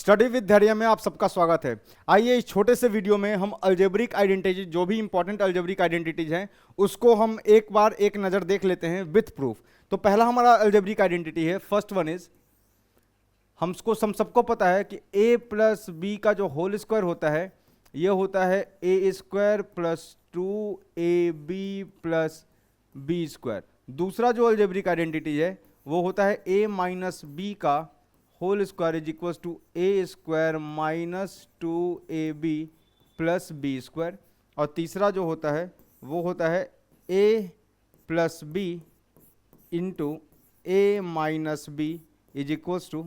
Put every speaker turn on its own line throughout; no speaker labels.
Study with धैर्य में आप सबका स्वागत है। आइए इस छोटे से वीडियो में हम अलजेब्रिक आइडेंटिटी, जो भी इंपॉर्टेंट अलजेब्रिक आइडेंटिटीज हैं उसको हम एक बार एक नज़र देख लेते हैं विथ प्रूफ। तो पहला हमारा अलजेब्रिक आइडेंटिटी है, फर्स्ट वन इज, हम सबको पता है कि a प्लस बी का जो होल स्क्वायर होता है ये होता है ए square plus 2ab plus B square. दूसरा जो अलजेब्रिक आइडेंटिटी है वो होता है a माइनस बी का whole square is equal to A square minus 2ab plus B square. और तीसरा जो होता है वो होता है a plus B into A minus B is equal to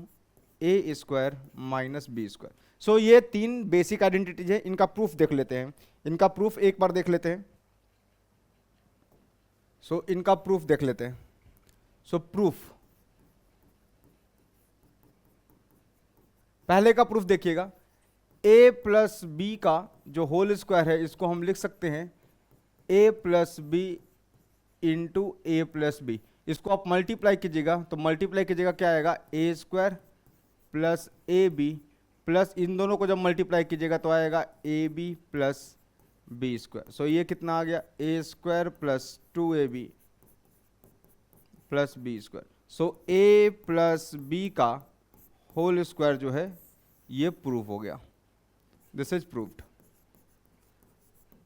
A square minus B square. सो ये तीन बेसिक आइडेंटिटीज है, इनका प्रूफ देख लेते हैं। इनका प्रूफ एक बार देख लेते हैं। इनका प्रूफ देख लेते हैं। प्रूफ, पहले का प्रूफ देखिएगा, a प्लस बी का जो होल स्क्वायर है इसको हम लिख सकते हैं a plus B into A plus B. इसको आप मल्टीप्लाई कीजिएगा तो मल्टीप्लाई कीजिएगा क्या आएगा, A square plus A B plus इन दोनों को जब मल्टीप्लाई कीजिएगा तो आएगा A B plus B square. सो ये कितना आ गया, A square plus 2ab plus B square. So A plus B का होल स्क्वायर जो है ये प्रूफ हो गया, दिस इज प्रूव्ड।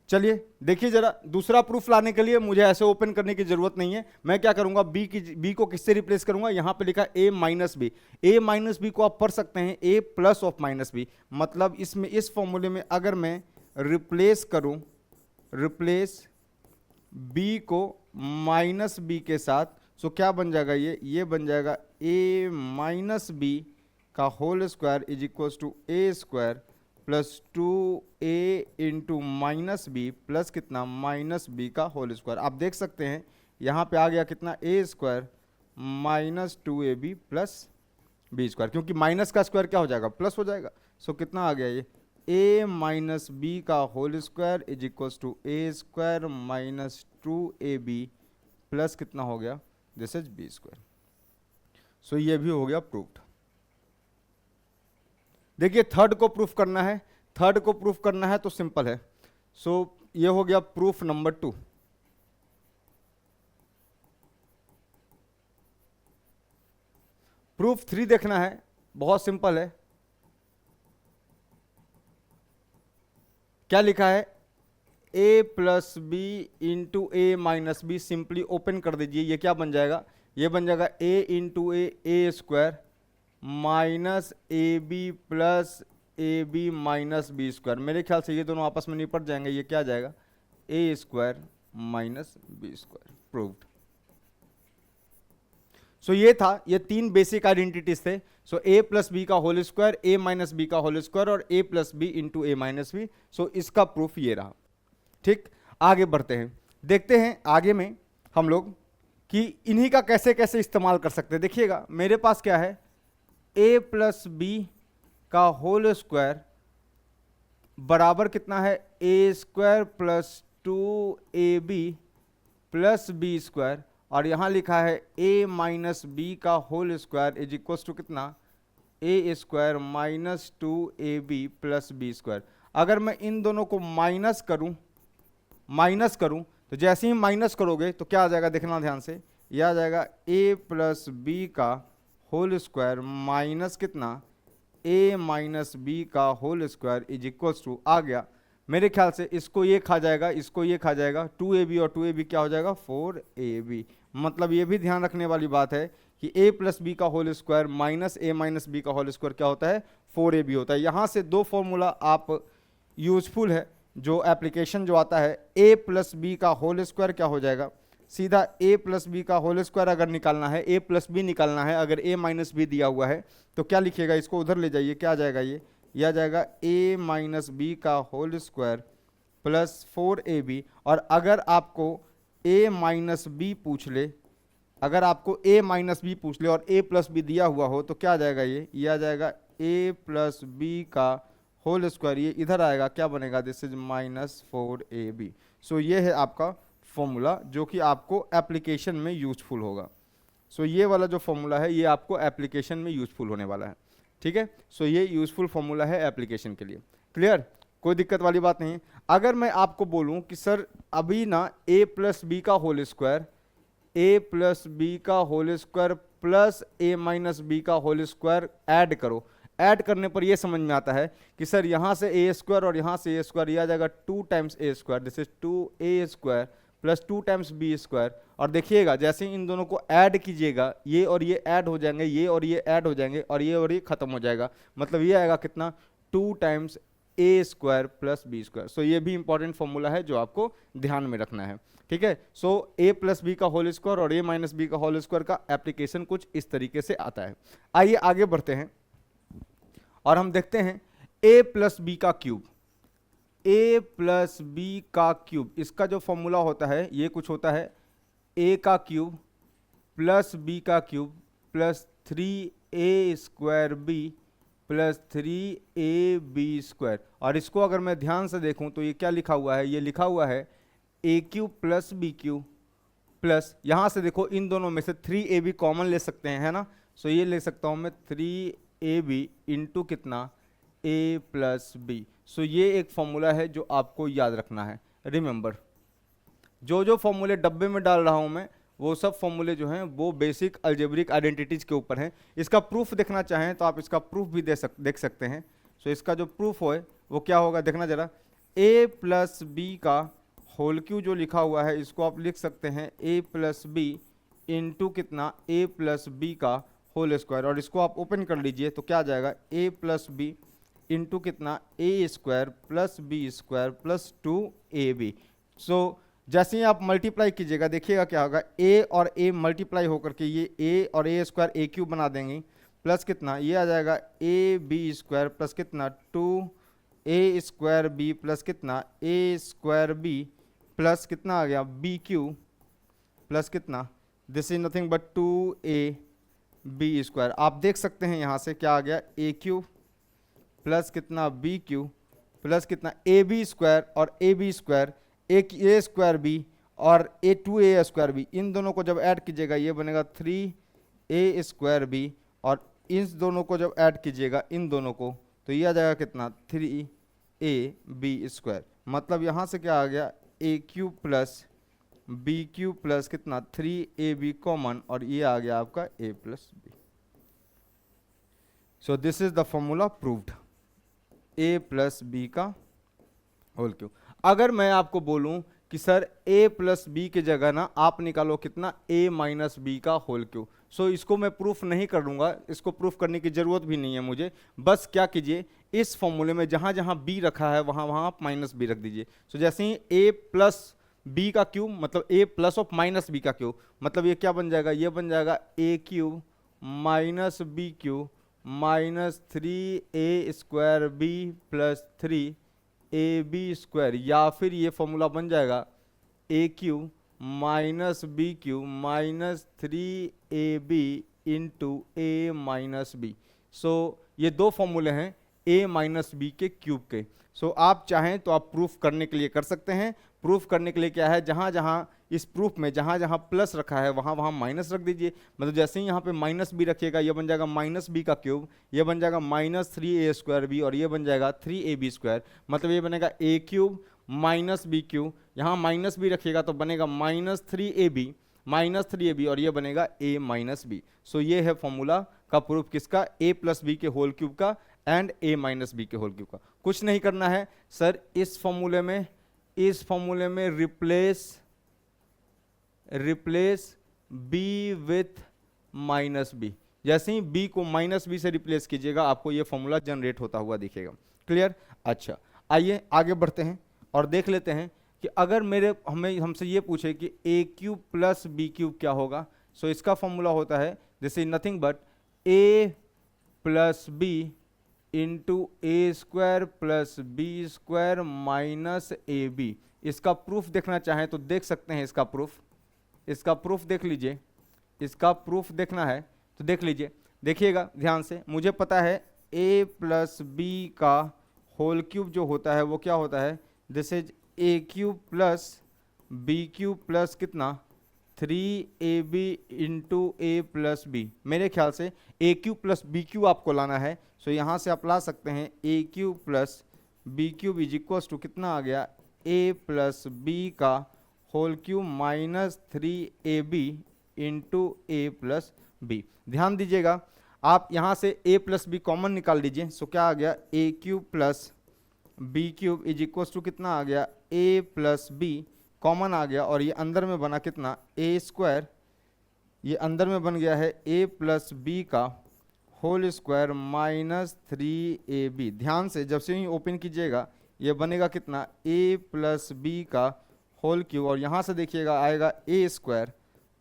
चलिए देखिए जरा, दूसरा प्रूफ लाने के लिए मुझे ऐसे ओपन करने की जरूरत नहीं है। मैं क्या करूंगा, बी को किससे रिप्लेस करूंगा, यहां पे लिखा A minus B. A minus B को आप पढ़ सकते हैं A plus of minus B. मतलब इसमें इस फॉर्मूले में अगर मैं रिप्लेस करूं, रिप्लेस बी को माइनस बी के साथ, सो क्या बन जाएगा, ये बन जाएगा ए माइनस बी का whole square is equal to A square plus 2a into minus B plus कितना, माइनस बी का होल स्क्वायर। आप देख सकते हैं यहाँ पे आ गया कितना, a square minus 2ab plus B square, क्योंकि माइनस का स्क्वायर क्या हो जाएगा, प्लस हो जाएगा। सो कितना आ गया, ये a माइनस बी का whole square is equal to A square minus 2ab plus कितना हो गया, दिस इज बी स्क्वायर। सो ये भी हो गया प्रूव्ड। देखिए थर्ड को प्रूफ करना है, थर्ड को प्रूफ करना है तो सिंपल है। ये हो गया प्रूफ नंबर 2। प्रूफ 3 देखना है, बहुत सिंपल है। क्या लिखा है, a plus B into A minus B. Simply open कर दीजिए, ये क्या बन जाएगा, ये बन जाएगा a into A square minus A B plus A B minus B square. मेरे ख्याल से ये दोनों आपस में निपट जाएंगे, ये क्या आ जाएगा, a square minus B square. Proved. ये था, ये तीन बेसिक आइडेंटिटीज थे। ए प्लस बी का whole square, a minus B का होल स्क्वायर और a plus B into A minus b. इसका प्रूफ ये रहा। ठीक, आगे बढ़ते हैं, देखते हैं आगे में हम लोग कि इन्हीं का कैसे कैसे इस्तेमाल कर सकते हैं। देखिएगा मेरे पास क्या है, a प्लस बी का होल स्क्वायर बराबर कितना है, ए square plus 2ab plus B square, और यहां लिखा है a माइनस बी का whole square is equal to कितना, a square minus 2ab plus B square. अगर मैं इन दोनों को माइनस करूं तो जैसे ही माइनस करोगे तो क्या आ जाएगा, देखना ध्यान से, यह आ जाएगा a प्लस बी का होल स्क्वायर माइनस कितना, a माइनस बी का whole square is equals to, आ गया मेरे ख्याल से, इसको ये खा जाएगा, इसको ये खा जाएगा, 2ab और 2ab क्या हो जाएगा, 4ab। मतलब ये भी ध्यान रखने वाली बात है कि a प्लस बी का whole square minus a minus B का होल स्क्वायर क्या होता है, 4ab होता है। यहाँ से दो फॉर्मूला आप यूजफुल है, जो एप्लीकेशन जो आता है, a प्लस बी का होल स्क्वायर क्या हो जाएगा, सीधा a प्लस बी का होल स्क्वायर अगर निकालना है, a प्लस बी निकालना है, अगर a माइनस बी दिया हुआ है तो क्या लिखिएगा, इसको उधर ले जाइए, क्या आ जाएगा, ये आ जाएगा a माइनस बी का होल स्क्वायर प्लस 4ab। और अगर आपको a माइनस बी पूछ ले, अगर आपको a माइनस बी पूछ ले और a प्लस बी दिया हुआ हो तो क्या आ जाएगा, ये आ जाएगा a प्लस बी का होल स्क्वायर, ये इधर आएगा, क्या बनेगा, दिस इज माइनस 4ab। ये है आपका फॉर्मूला जो कि आपको एप्लीकेशन में यूजफुल होगा। ये वाला जो फॉर्मूला है ये आपको एप्लीकेशन में यूजफुल होने वाला है। ठीक है। सो ये यूजफुल फॉर्मूला है एप्लीकेशन के लिए। क्लियर, कोई दिक्कत वाली बात नहीं है। अगर मैं आपको बोलूं कि सर अभी ना a प्लस बी का whole square, a plus B का whole square plus a minus B का होल स्क्वायर ऐड करो, ऐड करने पर ये समझ में आता है कि सर यहाँ से a स्क्वायर और यहाँ से a स्क्वायर, ये आ जाएगा 2 times a square, this is 2a square plus 2 times b square. और देखिएगा जैसे ही इन दोनों को ऐड कीजिएगा, ये और ये ऐड हो जाएंगे, ये और ये ऐड हो जाएंगे, और ये खत्म हो जाएगा। मतलब ये आएगा कितना, 2 times a square plus b square. सो ये भी इंपॉर्टेंट फॉर्मूला है जो आपको ध्यान में रखना है। ठीक है। सो a प्लस बी का होल स्क्वायर और a माइनस बी का होल स्क्वायर का एप्लीकेशन कुछ इस तरीके से आता है। आइए आगे बढ़ते हैं और हम देखते हैं a प्लस बी का क्यूब, a प्लस बी का क्यूब, इसका जो फॉर्मूला होता है ये कुछ होता है a का क्यूब प्लस b का cube plus 3a square b plus 3ab square. और इसको अगर मैं ध्यान से देखूं तो ये क्या लिखा हुआ है, ये लिखा हुआ है a cube plus b cube plus, यहां से देखो इन दोनों में से 3ab कॉमन ले सकते हैं, है ना। सो ये ले सकता हूं मैं 3ab इंटू कितना, a प्लस बी। सो ये एक फॉर्मूला है जो आपको याद रखना है। रिमेंबर, जो जो फॉर्मूले डब्बे में डाल रहा हूं मैं, वो सब फॉर्मूले जो हैं वो बेसिक अलजेब्रिक आइडेंटिटीज के ऊपर हैं। इसका प्रूफ देखना चाहें तो आप इसका प्रूफ भी देख सकते हैं। सो इसका जो प्रूफ है वो क्या होगा, देखना जरा, a प्लस बी का होल क्यू जो लिखा हुआ है इसको आप लिख सकते हैं a प्लस बी इंटू कितना, a प्लस बी का होल स्क्वायर। और इसको आप ओपन कर लीजिए तो क्या आ जाएगा, a प्लस बी इंटू कितना, a square plus B square plus 2ab। So जैसे ही आप मल्टीप्लाई कीजिएगा देखिएगा क्या होगा, a और a मल्टीप्लाई होकर के ये a और a स्क्वायर a क्यूब बना देंगे, प्लस कितना, ये आ जाएगा a b स्क्वायर प्लस कितना 2a स्क्वायर b प्लस कितना a स्क्वायर b प्लस कितना आ गया b क्यूब प्लस कितना, this is nothing but 2a b square. आप देख सकते हैं यहाँ से क्या आ गया, a क्यूब प्लस कितना b क्यूब प्लस कितना a b स्क्वायर और a b स्क्वायर, एक a स्क्वायर b और a 2a स्क्वायर b, इन दोनों को जब ऐड कीजिएगा ये बनेगा 3a स्क्वायर b, और इन दोनों को जब ऐड कीजिएगा इन दोनों को तो ये आ जाएगा कितना, 3ab स्क्वायर। मतलब यहाँ से क्या आ गया, a cube plus b cube plus कितना 3ab कॉमन, और ये आ गया आपका a plus B. So this is the formula proved, a plus B का होल क्यूब। अगर मैं आपको बोलूं कि सर a प्लस बी की जगह ना आप निकालो कितना, a माइनस बी का होल क्यूब। सो इसको मैं प्रूफ नहीं करूंगा, इसको प्रूफ करने की जरूरत भी नहीं है मुझे। बस क्या कीजिए, इस फॉर्मूले में जहां जहां b रखा है वहां वहां आप माइनस बी रख दीजिए। सो जैसे ही a प्लस बी का क्यूब मतलब a plus of minus B का क्यूब, मतलब ये क्या बन जाएगा, ये बन जाएगा a cube minus B cube minus 3a square b plus 3ab square, या फिर ये फॉर्मूला बन जाएगा a cube minus B cube minus 3ab into a minus b. So ये दो फॉर्मूले हैं a माइनस बी के क्यूब के। सो आप चाहें तो आप प्रूफ करने के लिए कर सकते हैं। प्रूफ करने के लिए क्या है, जहां जहां इस प्रूफ में जहां जहां प्लस रखा है वहां वहां माइनस रख दीजिए। मतलब जैसे ही यहाँ पे माइनस बी रखिएगा ये बन जाएगा माइनस बी का क्यूब, ये बन जाएगा माइनस 3a स्क्वायर बी, और ये बन जाएगा 3ab स्क्वायर। मतलब ये बनेगा a cube minus B cube, यहाँ माइनस बी रखिएगा तो बनेगा माइनस 3ab और ये बनेगा a माइनस बी। सो ये है फॉर्मूला का प्रूफ किसका, a प्लस बी के होल क्यूब का एंड a माइनस बी के होल क्यूब का। कुछ नहीं करना है सर, इस फॉर्मूले में replace b with minus B. जैसे ही b को माइनस बी से रिप्लेस कीजिएगा आपको ये फॉर्मूला जनरेट होता हुआ दिखेगा। क्लियर। अच्छा आइए आगे बढ़ते हैं और देख लेते हैं कि अगर हमसे ये पूछे कि a cube plus B cube क्या होगा। सो इसका फॉर्मूला होता है this is nothing but a plus B into A square plus B square minus A B. इसका प्रूफ देखना चाहें तो देख सकते हैं, इसका प्रूफ देख लीजिए। इसका प्रूफ देखना है तो देख लीजिए, देखिएगा ध्यान से। मुझे पता है a प्लस बी का होल क्यूब जो होता है वो क्या होता है, this is a cube plus B cube plus कितना 3ab इंटू ए प्लस बी। मेरे ख्याल से A cube plus B cube आपको लाना है, सो यहाँ से आप ला सकते हैं a cube plus B cube is equals to कितना आ गया, ए प्लस बी का whole cube minus 3ab into ए प्लस बी। ध्यान दीजिएगा, आप यहाँ से a प्लस बी कॉमन निकाल लीजिए, सो क्या आ गया, a cube plus B cube is equals to कितना आ गया, a प्लस बी कॉमन आ गया, और ये अंदर में बना कितना, ए स्क्वायर, ये अंदर में बन गया है a प्लस बी का होल स्क्वायर माइनस 3ab। ध्यान से जब से ही ओपन कीजिएगा ये बनेगा कितना, a प्लस बी का होल क्यूब, और यहाँ से देखिएगा आएगा A square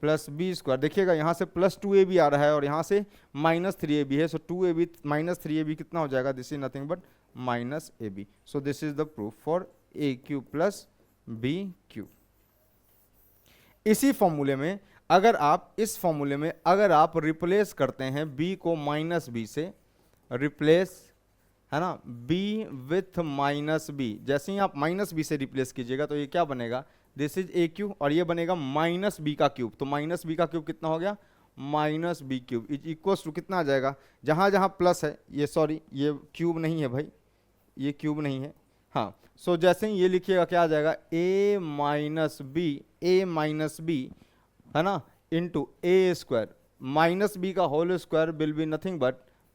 plus B square. देखिएगा यहाँ से प्लस 2ab आ रहा है और यहाँ से माइनस 3ab है, सो 2ab माइनस 3ab कितना हो जाएगा, this is nothing but minus ab। So this is the proof for A cube plus B cube. इसी फॉर्मूले में अगर आप इस फॉर्मूले में अगर आप रिप्लेस करते हैं b को माइनस बी से, रिप्लेस है ना, b विथ माइनस बी, जैसे ही आप माइनस बी से रिप्लेस कीजिएगा तो ये क्या बनेगा, दिस इज ए क्यूब, और ये बनेगा माइनस बी का क्यूब। तो माइनस बी का क्यूब कितना हो गया, minus B cube is equals to कितना आ जाएगा, जहाँ जहाँ प्लस है, ये सॉरी ये क्यूब नहीं है भाई, ये क्यूब नहीं है, हाँ। सो जैसे ही ये लिखिएगा क्या आ जाएगा, ए माइनस बी है ना इंटू ए स्क्वायर, माइनस बी का whole square will be nothing but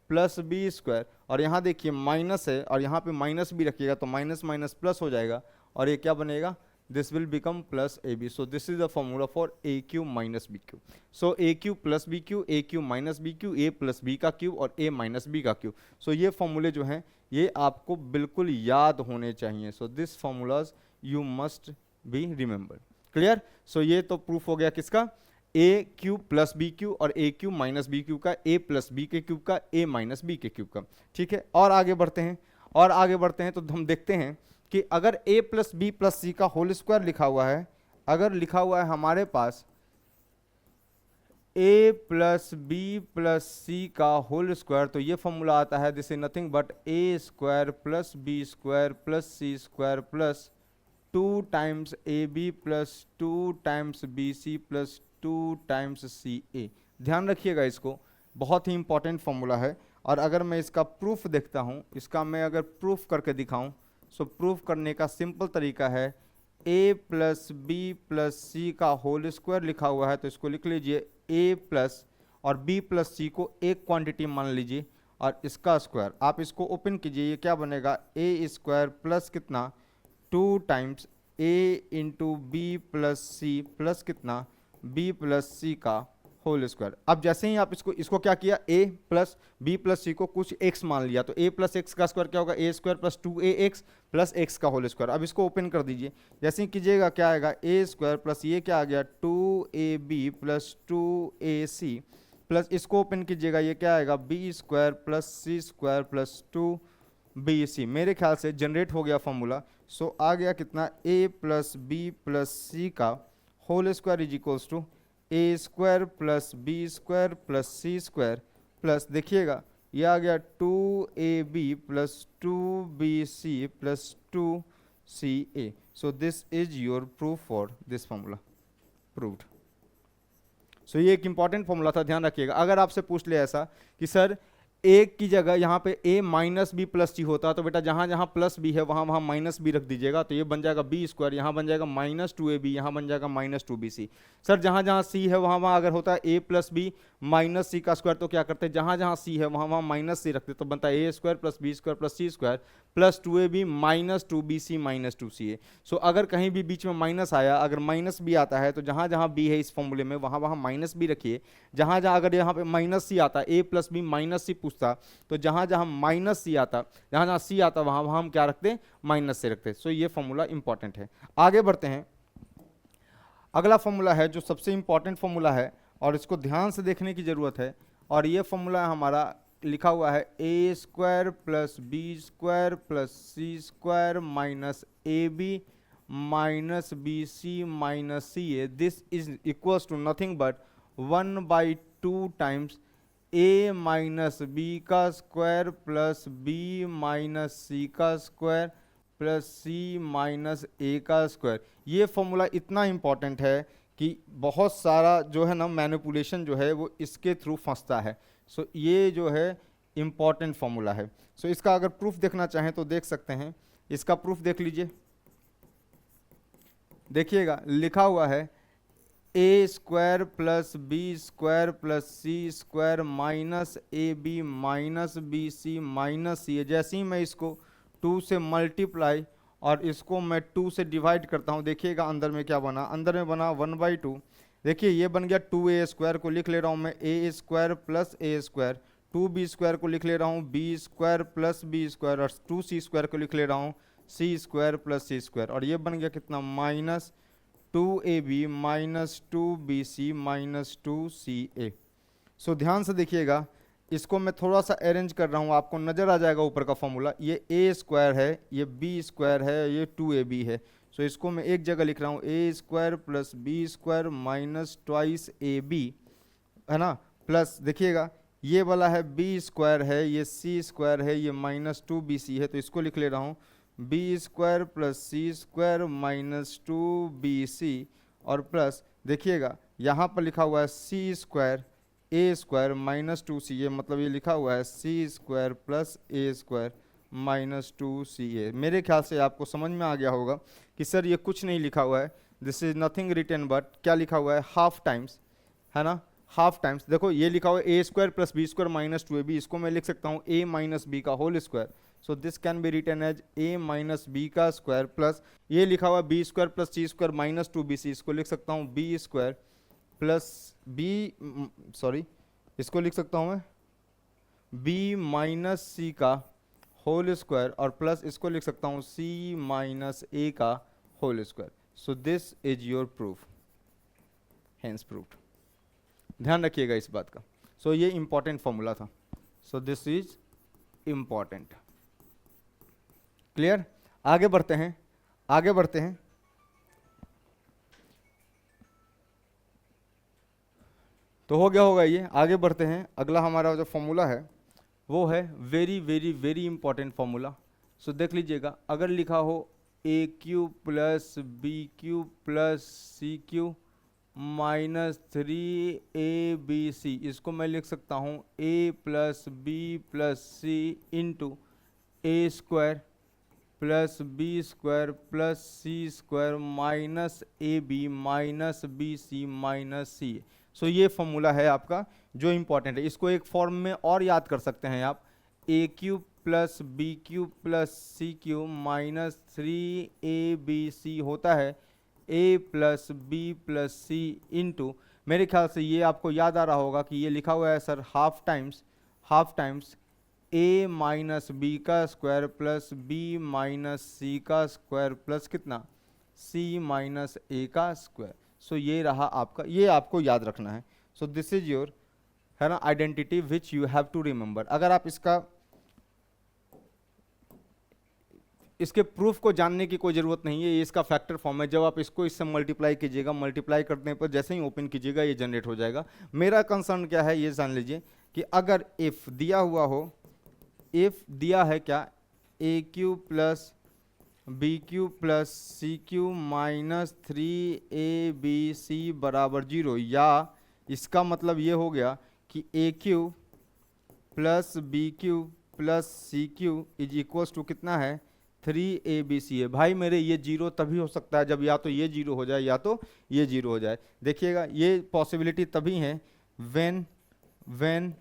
plus B square, और यहाँ देखिए माइनस है और यहाँ पे माइनस भी रखिएगा तो माइनस माइनस प्लस हो जाएगा, और ये क्या बनेगा, this will become plus ab. So this is the formula for a cube minus b cube. So a cube plus b cube, a cube minus b cube, a plus b का cube और a minus b का cube. So ये फॉर्मूले जो हैं ये आपको बिल्कुल याद होने चाहिए। So this formulas you must be remembered. Clear? So ये तो प्रूफ हो गया किसका, a cube plus b cube और a cube minus b cube का, a प्लस b के क्यूब का, a माइनस b के क्यूब का। ठीक है, और आगे बढ़ते हैं तो हम देखते हैं कि अगर a प्लस बी प्लस सी का होल स्क्वायर लिखा हुआ है, अगर लिखा हुआ है हमारे पास a प्लस बी प्लस सी का होल स्क्वायर, तो ये फॉर्मूला आता है this is nothing but a square plus B square plus C square plus 2 times a B plus 2 times b c plus 2 times c a. ध्यान रखिएगा, इसको बहुत ही important formula है। और अगर मैं इसका प्रूफ देखता हूँ, इसका मैं अगर प्रूफ करके दिखाऊं, सो प्रूफ करने का सिंपल तरीका है, a प्लस बी प्लस सी का होल स्क्वायर लिखा हुआ है तो इसको लिख लीजिए a प्लस और b प्लस सी को एक क्वांटिटी मान लीजिए और इसका स्क्वायर, आप इसको ओपन कीजिए, ये क्या बनेगा, a स्क्वायर प्लस कितना 2 times a into B plus C plus कितना b प्लस सी का होल स्क्वायर। अब जैसे ही आप इसको क्या किया, a प्लस बी प्लस सी को कुछ x मान लिया, तो a प्लस एक्स का स्क्वायर क्या होगा, a square plus 2ax plus x का होल स्क्वायर। अब इसको ओपन कर दीजिए, जैसे ही कीजिएगा क्या आएगा, a स्क्वायर प्लस ये क्या आ गया 2ab प्लस 2ac प्लस इसको ओपन कीजिएगा, ये क्या आएगा b square plus c square plus 2bc। मेरे ख्याल से जनरेट हो गया फॉर्मूला। सो आ गया कितना, a प्लस बी प्लस सी का whole square is equals to A square plus B square plus C square plus देखिएगा ये आ गया 2ab plus 2bc plus 2ca। So this is your proof for this formula, proved. सो ये एक important formula था, ध्यान रखिएगा। अगर आपसे पूछ ले ऐसा कि सर एक की जगह यहाँ पे a माइनस बी प्लस सी होता, तो बेटा जहाँ जहाँ प्लस बी है वहाँ वहाँ माइनस बी रख दीजिएगा, तो ये बन जाएगा बी स्क्वायर, यहाँ बन जाएगा माइनस 2ab, यहाँ बन जाएगा माइनस 2bc। सर जहाँ जहाँ c है वहाँ वहाँ अगर होता है a plus B minus C का स्क्वायर, तो क्या करते हैं, जहाँ जहाँ c है वहाँ वहाँ माइनस सी रखते, तो बनता है a square plus B square plus C square plus 2ab minus 2bc minus 2ca। So अगर कहीं भी बीच में माइनस आया, अगर माइनस बी आता है तो जहाँ जहाँ b है इस फॉर्मूले में वहाँ वहाँ माइनस बी रखिए, जहाँ जहाँ अगर यहाँ पे माइनस सी आता, a प्लस बी माइनस सी पूछता, तो जहाँ जहाँ माइनस सी आता, जहाँ जहाँ सी आता वहाँ वहाँ हम क्या रखते, माइनस से रखते। सो ये फॉर्मूला इंपॉर्टेंट है। आगे बढ़ते हैं, अगला फॉर्मूला है जो सबसे इंपॉर्टेंट फॉर्मूला है और इसको ध्यान से देखने की जरूरत है, और ये फॉर्मूला हमारा लिखा हुआ है a square plus B square plus C square minus A B minus B C minus C A. This is equals to nothing but 1/2 times a minus B का square plus b minus C का square plus c minus a का square. ये formula इतना important है कि बहुत सारा जो है ना मैनिपुलेशन जो है वो इसके थ्रू फंसता है। सो ये जो है इम्पॉर्टेंट फॉर्मूला है। सो इसका अगर प्रूफ देखना चाहें तो देख सकते हैं, इसका प्रूफ देख लीजिए। देखिएगा लिखा हुआ है ए square plus B square plus C square minus A B minus B C minus c. जैसे ही मैं इसको 2 से मल्टीप्लाई और इसको मैं 2 से डिवाइड करता हूँ, देखिएगा अंदर में क्या बना, अंदर में बना 1/2। देखिए ये बन गया 2a स्क्वायर, को लिख ले रहा हूँ मैं A square plus A square, 2b square को लिख ले रहा हूँ B square plus B square, और 2c स्क्वायर को लिख ले रहा हूँ सी स्क्वायर प्लस सी स्क्वायर, और ये बन गया कितना minus 2ab minus 2bc minus 2ca। सो ध्यान से देखिएगा, इसको मैं थोड़ा सा अरेंज कर रहा हूँ, आपको नज़र आ जाएगा ऊपर का फॉर्मूला। ये a स्क्वायर है, ये b स्क्वायर है, ये 2ab है। सो इसको मैं एक जगह लिख रहा हूँ a square plus B square minus twice ab, है ना, प्लस देखिएगा ये वाला है b स्क्वायर है, ये c स्क्वायर है, ये माइनस 2bc है, तो इसको लिख ले रहा हूँ बी स्क्वायर प्लस सी स्क्वायर माइनस 2bc, और प्लस देखिएगा यहाँ पर लिखा हुआ है सी स्क्वायर ए स्क्वायर माइनस 2c, ये मतलब ये लिखा हुआ है सी square plus A square minus 2ca। मेरे ख्याल से आपको समझ में आ गया होगा कि सर ये कुछ नहीं लिखा हुआ है, this is nothing written but क्या लिखा हुआ है हाफ टाइम्स, है ना, हाफ टाइम्स। देखो ये लिखा हुआ है ए square plus B square minus 2ab, इसको मैं लिख सकता हूँ a माइनस बी का whole square. So this can be written as a minus B का स्क्वायर, प्लस ये लिखा हुआ बी स्क्वायर प्लस सी स्क्वायर माइनस 2bc, इसको लिख सकता हूँ B square plus b, sorry इसको लिख सकता हूँ मैं b माइनस सी का होल स्क्वायर, और प्लस इसको लिख सकता हूँ c माइनस a का whole square. So this is your proof, hence proved. ध्यान रखिएगा इस बात का। सो ये इंपॉर्टेंट फॉर्मूला था। सो दिस इज इंपॉर्टेंट। क्लियर? आगे बढ़ते हैं, आगे बढ़ते हैं। तो हो गया होगा ये, आगे बढ़ते हैं। अगला हमारा जो फॉर्मूला है वो है very very very important formula. So देख लीजिएगा, अगर लिखा हो a cube plus B cube plus C cube minus 3abc, इसको मैं लिख सकता हूँ a plus B plus c into A square plus B square plus C square minus A B minus B C minus c. So ये formula है आपका जो important है। इसको एक फॉर्म में और याद कर सकते हैं आप, a cube plus B cube plus c cube minus 3abc होता है a plus B plus c into, मेरे ख्याल से ये आपको याद आ रहा होगा कि ये लिखा हुआ है sir half times a minus B का square plus b minus C का स्क्वायर प्लस कितना c माइनस a का स्क्वायर। सो ये रहा आपका, ये आपको याद रखना है। सो दिस इज योर, है ना, identity which you have to remember. अगर आप इसके प्रूफ को जानने की कोई ज़रूरत नहीं है, ये इसका फैक्टर फॉर्म है। जब आप इसको इससे मल्टीप्लाई कीजिएगा, मल्टीप्लाई करने पर जैसे ही ओपन कीजिएगा ये जनरेट हो जाएगा। मेरा कंसर्न क्या है ये जान लीजिए कि अगर इफ़ दिया हुआ हो, इफ़ दिया है क्या a cube plus B cube plus C cube minus 3abc बराबर 0, या इसका मतलब ये हो गया कि a cube plus B cube plus C cube is equals to कितना है 3abc है। भाई मेरे ये जीरो तभी हो सकता है जब या तो ये जीरो हो जाए या तो ये जीरो हो जाए। देखिएगा ये पॉसिबिलिटी तभी है व्हेन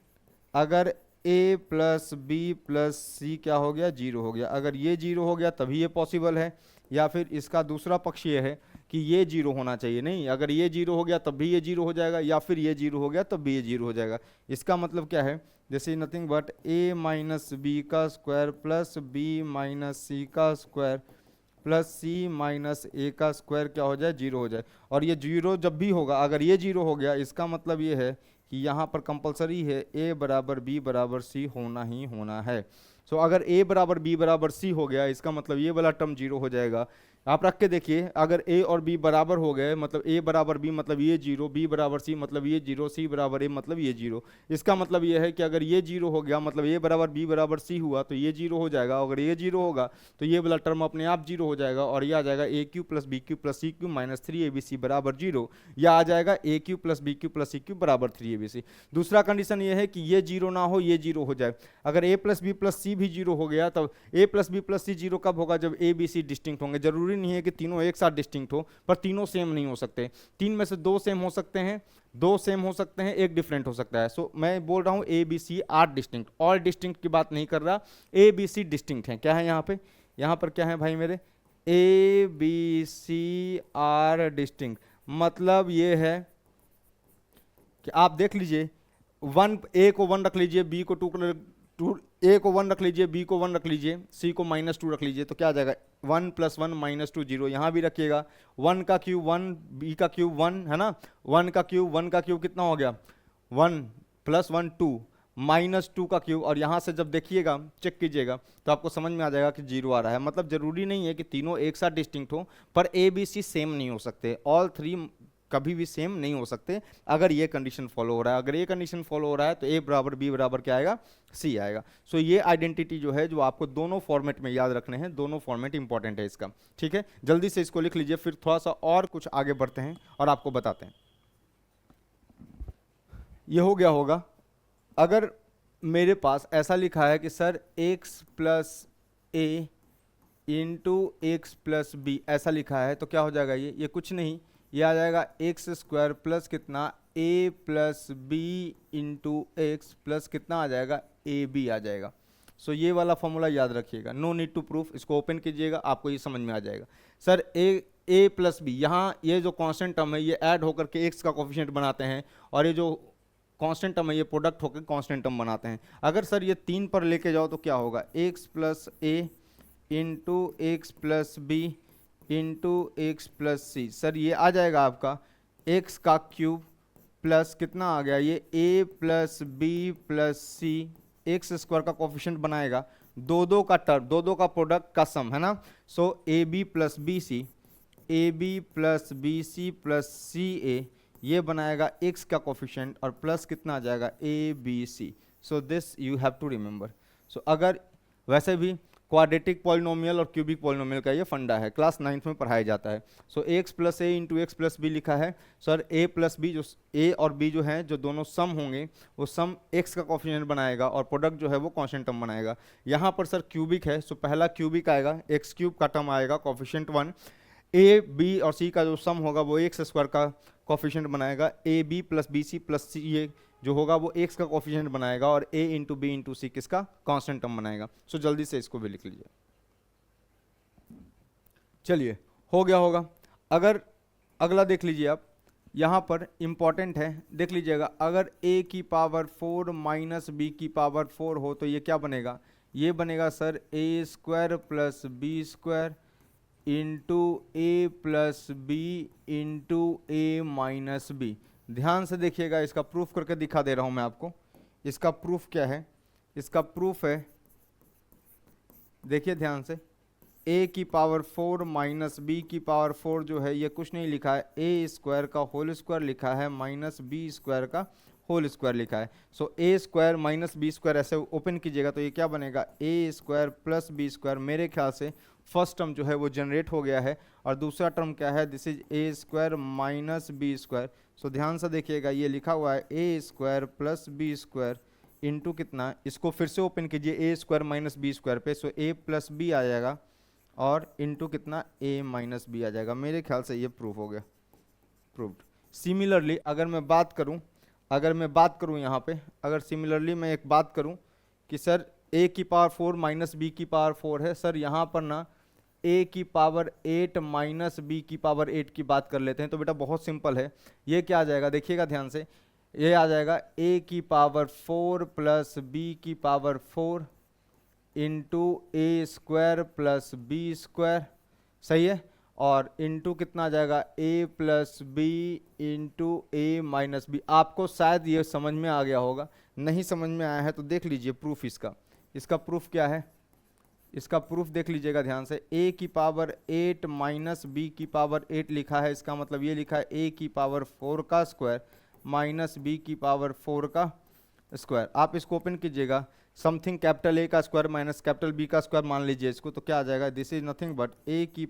अगर a प्लस बी प्लस सी क्या हो गया जीरो हो गया। अगर ये जीरो हो गया तभी ये पॉसिबल है, या फिर इसका दूसरा पक्ष ये है कि ये जीरो होना चाहिए, नहीं अगर ये जीरो हो गया तब भी ये जीरो हो जाएगा, या फिर ये जीरो हो गया तब भी ये जीरो हो जाएगा। इसका मतलब क्या है, this is nothing but a minus B का square plus b minus C का square plus c minus a का स्क्वायर क्या हो जाए जीरो हो जाए। और ये जीरो जब भी होगा, अगर ये जीरो हो गया इसका मतलब ये है कि यहाँ पर कंपलसरी है a बराबर b बराबर c होना ही होना है। सो अगर a बराबर b बराबर c हो गया इसका मतलब ये वाला टर्म जीरो हो जाएगा, आप रख के देखिए, अगर a और b बराबर हो गए, मतलब a बराबर b मतलब ये जीरो, b बराबर c मतलब ये जीरो, c बराबर a मतलब ये जीरो। इसका मतलब ये है कि अगर ये जीरो हो गया मतलब a बराबर b बराबर c हुआ तो ये जीरो हो जाएगा, अगर ये जीरो होगा तो ये वाला टर्म अपने आप जीरो हो जाएगा और ये आ जाएगा a cube plus B cube plus C cube minus 3abc बराबर जीरो, या आ जाएगा a cube plus B cube plus C cube बराबर 3abc। दूसरा कंडीशन ये है कि ये जीरो ना हो, ये जीरो हो जाए। अगर a plus B plus C भी जीरो हो गया तब a plus B plus C zero कब होगा, जब a b c डिस्टिंक्ट होंगे। जरूरी नहीं है कि तीनों एक साथ डिस्टिंक्ट हो, पर तीनों सेम नहीं हो सकते। तीन में से दो सेम हो सकते हैं, दो सेम हो सकते हैं, एक डिफरेंट हो सकता है। सो मैं बोल रहा हूं A B C are distinct, all distinct की बात नहीं कर रहा, ए बी सी डिस्टिंक्ट है। क्या है यहाँ पे, यहाँ पर क्या है भाई मेरे, A B C are distinct. मतलब ये है कि आप देख लीजिए, वन ए को वन रख लीजिए, बी को टू, ए को वन रख लीजिए, बी को वन रख लीजिए, सी को -2 रख लीजिए, तो क्या आ जाएगा 1 + 1 -2 0। यहाँ भी रखिएगा 1 का क्यूब 1, बी का क्यूब 1 है ना, 1 का क्यूब कितना हो गया 1 + 1 2, -2 का क्यूब, और यहाँ से जब देखिएगा चेक कीजिएगा तो आपको समझ में आ जाएगा कि जीरो आ रहा है। मतलब जरूरी नहीं है कि तीनों एक साथ डिस्टिंक्ट हो, पर ए बी सी सेम नहीं हो सकते, ऑल थ्री कभी भी सेम नहीं हो सकते अगर ये कंडीशन फॉलो हो रहा है। अगर ये कंडीशन फॉलो हो रहा है तो ए बराबर बी बराबर क्या आएगा, सी आएगा। सो ये आइडेंटिटी जो है जो आपको दोनों फॉर्मेट में याद रखने हैं, दोनों फॉर्मेट इंपॉर्टेंट है इसका, ठीक है। जल्दी से इसको लिख लीजिए, फिर थोड़ा सा और कुछ आगे बढ़ते हैं और आपको बताते हैं। ये हो गया होगा, अगर मेरे पास ऐसा लिखा है कि sir x + a × x + b ऐसा लिखा है, तो क्या हो जाएगा, ये कुछ नहीं, ये आ जाएगा x² प्लस कितना a + b × x प्लस कितना आ जाएगा ab आ जाएगा। सो ये वाला फॉर्मूला याद रखिएगा, नो नीड टू प्रूफ। इसको ओपन कीजिएगा, आपको ये समझ में आ जाएगा। सर a + b, यहाँ ये जो कांस्टेंट टर्म है ये ऐड होकर के x का कोफिशिएंट बनाते हैं, और ये जो कांस्टेंट टर्म है ये प्रोडक्ट होकर कांस्टेंट टर्म बनाते हैं। अगर सर ये 3 पर लेके जाओ तो क्या होगा, x + a × x + b × x + c। Sir ये आ जाएगा आपका x का क्यूब प्लस कितना आ गया, ये a + b + c, x² का कोफिशिएंट बनाएगा, दो का टर्म, दो का प्रोडक्ट का सम है ना। सो ab + bc, ab + bc + ca, ये बनाएगा x का कोफिशिएंट, और प्लस कितना आ जाएगा abc। So this you have to remember. So अगर वैसे भी क्वाड्रेटिक पॉलिनोमियल और क्यूबिक पॉलिनोमियल का ये फंडा है, क्लास 9th में पढ़ाया जाता है। सो x + a × x + b लिखा है। सर a + b, जो a और b जो हैं जो दोनों सम होंगे, वो सम x का कोफिशिएंट बनाएगा और प्रोडक्ट जो है वो कांस्टेंट टर्म बनाएगा। यहाँ पर सर क्यूबिक है, सो पहला क्यूबिक आएगा, x³ का टर्म आएगा कोफिशिएंट 1, a b और c का जो सम होगा वो x² का कोफिशिएंट बनाएगा, ab + bc + ca जो होगा वो x का कोफिशिएंट बनाएगा, और a × b × c किसका, कांस्टेंट टर्म बनाएगा। सो जल्दी से इसको भी लिख लीजिए। चलिए हो गया होगा। अगर अगला देख लीजिए आप, यहाँ पर इंपॉर्टेंट है, देख लीजिएगा, अगर a की पावर 4 - b की पावर 4 हो तो ये क्या बनेगा, ये बनेगा sir a² + b² × a + b × a - b। ध्यान से देखिएगा, इसका प्रूफ करके दिखा दे रहा हूं मैं आपको। इसका प्रूफ क्या है, इसका प्रूफ है, देखिए ध्यान से, a की पावर 4 - b की पावर 4 जो है ये कुछ नहीं लिखा है, a² का होल स्क्वायर लिखा है -b² का होल स्क्वायर लिखा है। सो a² - b² ऐसे ओपन कीजिएगा तो ये क्या बनेगा, a² + b²। मेरे ख्याल से फर्स्ट टर्म जो है वो जनरेट हो गया है, और दूसरा टर्म क्या है, दिस इज a² - b²। सो ध्यान से देखिएगा, ये लिखा हुआ है a² + b² इंटू कितना, इसको फिर से ओपन कीजिए a² - b² पे, सो a + b आ जाएगा, और इंटू कितना a - b आ जाएगा। मेरे ख्याल से ये प्रूफ हो गया, प्रूव्ड। सिमिलरली अगर मैं बात करूं यहाँ पे, अगर सिमिलरली मैं एक बात करूं कि सर a की पावर 4 - b की पावर 4 है, सर यहाँ पर ना a की पावर 8 - b की पावर 8 की बात कर लेते हैं। तो बेटा बहुत सिंपल है, ये क्या आ जाएगा, देखिएगा ध्यान से, ये आ जाएगा a की पावर 4 + b की पावर 4 × a² + b², सही है, और इंटू कितना आ जाएगा a + b × a - b। आपको शायद ये समझ में आ गया होगा, नहीं समझ में आया है तो देख लीजिए प्रूफ इसका। इसका प्रूफ क्या है, इसका प्रूफ देख लीजिएगा ध्यान से, a की पावर 8 माइनस b की पावर 8 लिखा है, इसका मतलब ये लिखा है a की पावर 4 का स्क्वायर माइनस b की पावर 4 का स्क्वायर। आप इसको ओपन कीजिएगा, समथिंग कैपिटल A का स्क्वायर माइनस कैपिटल B का स्क्वायर मान लीजिए इसको, तो क्या आ जाएगा, this is nothing but a की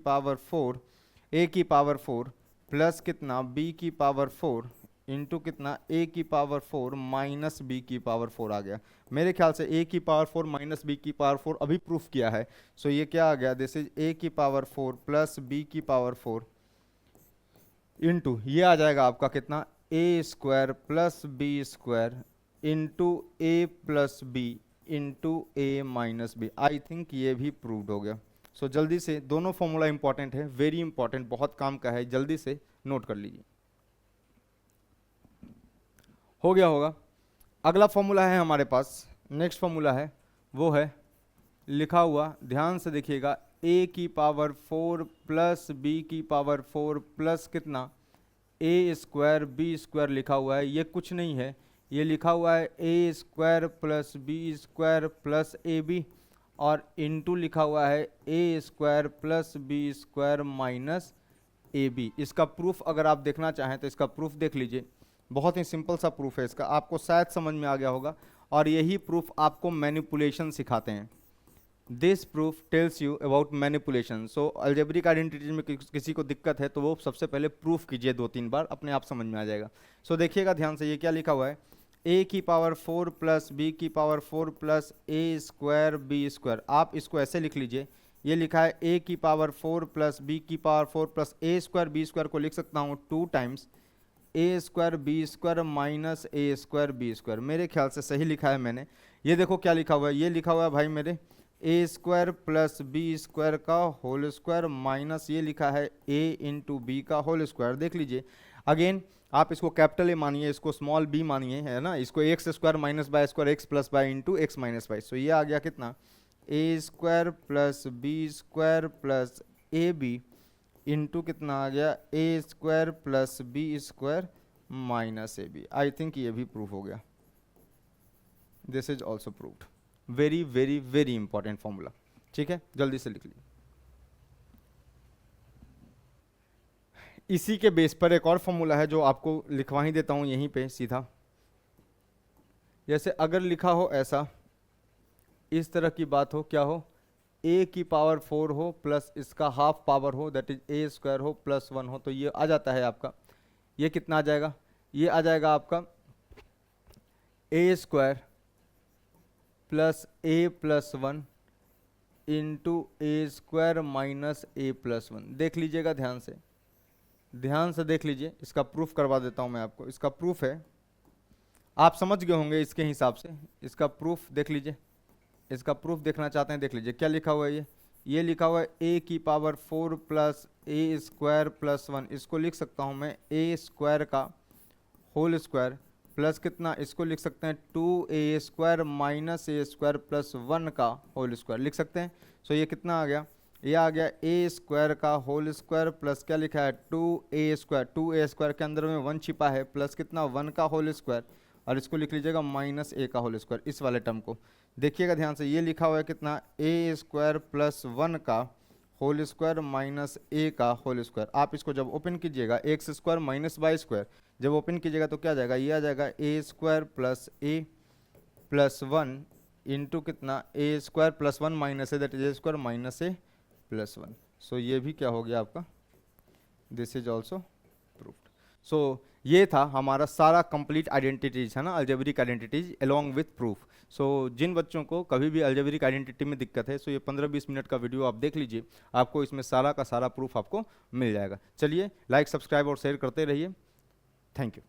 पावर 4 प्लस कितना b की पावर 4 इंटू कितना a की पावर 4 माइनस b की पावर 4 आ गया। मेरे ख्याल से a की पावर 4 माइनस b की पावर 4 अभी प्रूफ किया है, सो ये क्या आ गया, दिस इज a की पावर 4 प्लस b की पावर 4 इंटू ये आ जाएगा आपका कितना a square plus b square into a plus b into a minus b। I think ये भी प्रूव्ड हो गया। सो जल्दी से, दोनों फॉर्मूला इंपॉर्टेंट है, वेरी इंपॉर्टेंट, बहुत काम का है, जल्दी से नोट कर लीजिए। हो गया होगा। अगला फॉर्मूला है हमारे पास, नेक्स्ट फॉर्मूला है वो है लिखा हुआ, ध्यान से देखिएगा, a की पावर 4 प्लस b की पावर 4 प्लस कितना a स्क्वायर b स्क्वायर लिखा हुआ है। ये कुछ नहीं है, ये लिखा हुआ है a square plus b square plus ab और इनटू लिखा हुआ है a square plus b square minus ab। इसका प्रूफ अगर आप देखना चाहें तो इसका प्रूफ देख लीजिए, बहुत ही सिंपल सा प्रूफ है इसका, आपको शायद समझ में आ गया होगा, और यही प्रूफ आपको मैनिपुलेशन सिखाते हैं। This proof tells you about manipulation. So algebraic identities में किसी को दिक्कत है तो वो सबसे पहले प्रूफ कीजिए 2-3 बार, अपने आप समझ में आ जाएगा। सो देखिएगा ध्यान से, ये क्या लिखा हुआ है, a की पावर 4 प्लस b की power 4 plus a square b square. आप इसको ऐसे लिख लीजिए, ये लिखा है a की पावर 4 प्लस b की power 4 plus a square b square को लिख सकता हूँ 2 times a square b square minus a square b square. मेरे ख्याल से सही लिखा है मैंने। ये देखो क्या लिखा हुआ है, ये लिखा हुआ है भाई मेरे a square plus b square का होल स्क्वायर माइनस ये लिखा है a इंटू बी का होल स्क्वायर। देख लीजिए अगेन, आप इसको कैपिटल ए मानिए, इसको स्मॉल b मानिए, है ना, इसको x square minus y square x plus y into x minus y. So ये आ गया कितना, a square plus b square plus A b into कितना आ गया a square plus b square minus A b. I think ये भी proof हो गया, this is also proved. Very very very important formula, ठीक है, जल्दी से लिख लीजिए। इसी के बेस पर एक और फॉर्मूला है जो आपको लिखवा ही देता हूं यहीं पे सीधा। जैसे अगर लिखा हो ऐसा, इस तरह की बात हो, क्या हो, a की पावर 4 हो प्लस इसका हाफ पावर हो, दैट इज a स्क्वायर हो प्लस 1 हो, तो ये आ जाता है आपका, ये कितना आ जाएगा, ये आ जाएगा आपका a square plus a plus 1 into A square minus a plus 1। देख लीजिएगा ध्यान से, ध्यान से देख लीजिए, इसका प्रूफ करवा देता हूं मैं आपको। इसका प्रूफ है, आप समझ गए होंगे इसके हिसाब से, इसका प्रूफ देख लीजिए, इसका प्रूफ देखना चाहते हैं, देख लीजिए क्या लिखा हुआ है। ये लिखा हुआ है a की power 4 plus a square plus 1, इसको लिख सकता हूं मैं a स्क्वायर का होल स्क्वायर प्लस कितना, इसको लिख सकते हैं 2a square minus a square plus 1 का होल स्क्वायर लिख सकते हैं। सो ये कितना आ गया, ये आ गया a स्क्वायर का होल स्क्वायर प्लस क्या लिखा है 2a स्क्वायर, 2a स्क्वायर के अंदर में 1 छिपा है प्लस कितना 1 का होल स्क्वायर, और इसको लिख लीजिएगा माइनस a का होल स्क्वायर, इस वाले टर्म को देखिएगा ध्यान से। ये लिखा हुआ है कितना a स्क्वायर प्लस 1 का होल स्क्वायर माइनस a का होल स्क्वायर। आप इसको जब ओपन कीजिएगा, X square minus Y square जब ओपन कीजिएगा तो क्या आ जाएगा, ये आ जाएगा a square plus a plus 1 into कितना a स्क्वायर प्लस 1 माइनस है, that is a square minus a plus 1। So ये भी क्या हो गया आपका, this is also proved. So ये था हमारा सारा कंप्लीट आइडेंटिटीज, है ना, algebraic identities along with proof. So जिन बच्चों को कभी भी अलजेब्रिक आइडेंटिटी में दिक्कत है, सो ये 15-20 मिनट का वीडियो आप देख लीजिए, आपको इसमें सारा का सारा प्रूफ आपको मिल जाएगा। चलिए लाइक सब्सक्राइब और शेयर करते रहिए, थैंक यू।